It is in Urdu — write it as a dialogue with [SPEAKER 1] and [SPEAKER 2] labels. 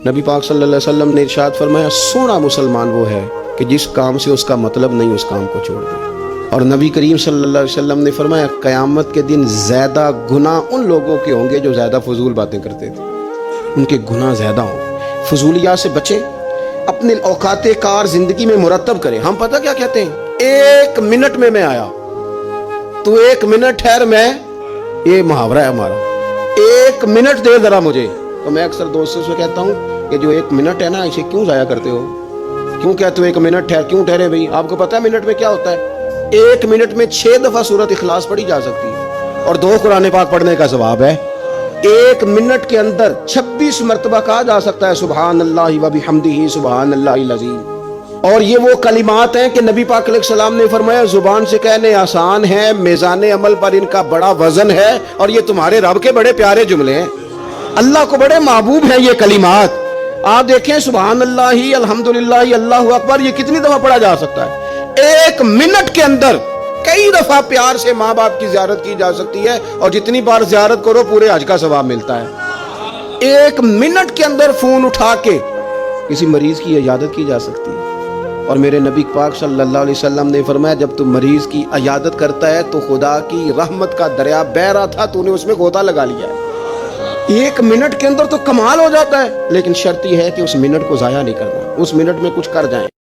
[SPEAKER 1] نبی پاک صلی اللہ علیہ وسلم نے ارشاد فرمایا سونا مسلمان وہ ہے کہ جس کام سے اس کا مطلب نہیں اس کام کو چھوڑ دے۔ اور نبی کریم صلی اللہ علیہ وسلم نے فرمایا قیامت کے دن زیادہ گناہ ان لوگوں کے ہوں گے جو زیادہ فضول باتیں کرتے تھے، ان کے گناہ زیادہ ہوں گے۔ فضولیات سے بچیں، اپنے اوقات کار زندگی میں مرتب کریں۔ ہم پتہ کیا کہتے ہیں، 1 منٹ میں آیا، تو 1 منٹ ٹھہر، میں یہ محاورہ ہے ہمارا، 1 منٹ دے ذرا مجھے۔ تو میں اکثر دوستوں سے کہتا ہوں کہ جو 1 منٹ ہے نا، اسے کیوں ضائع کرتے ہو؟ کیوں کہتے ہو 1 منٹ ٹھہر؟ کیوں ٹھہرے بھائی؟ آپ کو پتہ ہے منٹ میں کیا ہوتا ہے؟ 1 منٹ میں 6 دفعہ سورۃ اخلاص پڑھی جا سکتی ہے اور 2 قرآن پاک پڑھنے کا ثواب ہے۔ 1 منٹ کے اندر 26 مرتبہ کہا جا سکتا ہے سبحان اللہ و بحمدہ سبحان اللہ العظیم۔ اور یہ وہ کلمات ہیں کہ نبی پاک علیہ السلام نے فرمایا زبان سے کہنے آسان ہے، میزان عمل پر ان کا بڑا وزن ہے، اور یہ تمہارے رب کے بڑے پیارے جملے ہیں، اللہ کو بڑے محبوب ہیں یہ کلمات۔ آپ دیکھیں سبحان اللہ، الحمدللہ، اللہ اکبر، یہ کتنی دفعہ پڑھا جا سکتا ہے؟ 1 منٹ کے اندر کئی دفعہ پیار سے ماں باپ کی زیارت کی جا سکتی ہے، اور جتنی بار زیارت کرو پورے حج کا ثواب ملتا ہے۔ 1 منٹ کے اندر فون اٹھا کے کسی مریض کی عیادت کی جا سکتی ہے۔ اور میرے نبی پاک صلی اللہ علیہ وسلم نے فرمایا جب تم مریض کی عیادت کرتا ہے تو خدا کی رحمت کا دریا بہہ رہا تھا، تو نے اس میں غوطہ لگا لیا ہے۔ 1 منٹ کے اندر تو کمال ہو جاتا ہے، لیکن شرط یہ ہے کہ اس منٹ کو ضائع نہیں کرنا، اس منٹ میں کچھ کر جائیں۔